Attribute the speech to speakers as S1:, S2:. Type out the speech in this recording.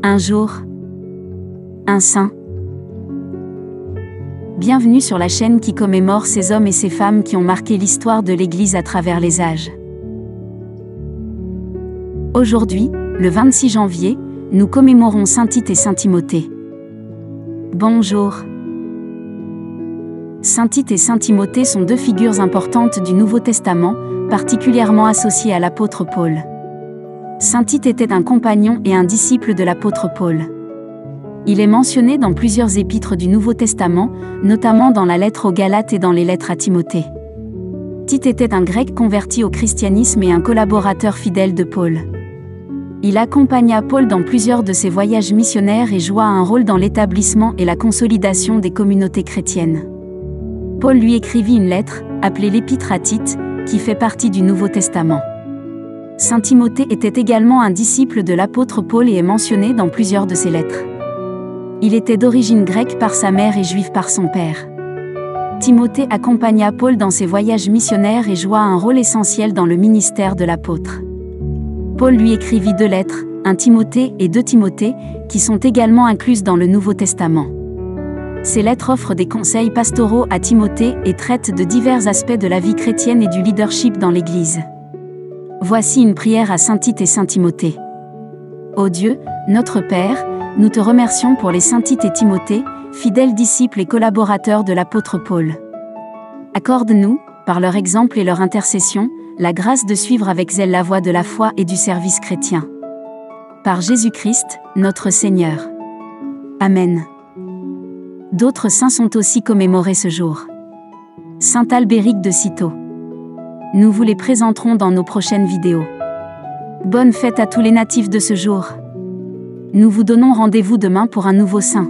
S1: Un jour, un saint. Bienvenue sur la chaîne qui commémore ces hommes et ces femmes qui ont marqué l'histoire de l'Église à travers les âges. Aujourd'hui, le 26 janvier, nous commémorons saint Tite et saint Timothée. Bonjour. Saint Tite et saint Timothée sont deux figures importantes du Nouveau Testament, particulièrement associées à l'apôtre Paul. Saint Tite était un compagnon et un disciple de l'apôtre Paul. Il est mentionné dans plusieurs épîtres du Nouveau Testament, notamment dans la lettre aux Galates et dans les lettres à Timothée. Tite était un Grec converti au christianisme et un collaborateur fidèle de Paul. Il accompagna Paul dans plusieurs de ses voyages missionnaires et joua un rôle dans l'établissement et la consolidation des communautés chrétiennes. Paul lui écrivit une lettre, appelée l'Épître à Tite, qui fait partie du Nouveau Testament. Saint Timothée était également un disciple de l'apôtre Paul et est mentionné dans plusieurs de ses lettres. Il était d'origine grecque par sa mère et juif par son père. Timothée accompagna Paul dans ses voyages missionnaires et joua un rôle essentiel dans le ministère de l'apôtre. Paul lui écrivit deux lettres, 1 Timothée et 2 Timothée, qui sont également incluses dans le Nouveau Testament. Ces lettres offrent des conseils pastoraux à Timothée et traitent de divers aspects de la vie chrétienne et du leadership dans l'Église. Voici une prière à saint Tite et saint Timothée. Ô Dieu, notre Père, nous te remercions pour les saints Tite et Timothée, fidèles disciples et collaborateurs de l'apôtre Paul. Accorde-nous, par leur exemple et leur intercession, la grâce de suivre avec zèle la voie de la foi et du service chrétien. Par Jésus-Christ, notre Seigneur. Amen. D'autres saints sont aussi commémorés ce jour. Saint Albéric de Cîteaux. Nous vous les présenterons dans nos prochaines vidéos. Bonne fête à tous les natifs de ce jour. Nous vous donnons rendez-vous demain pour un nouveau saint.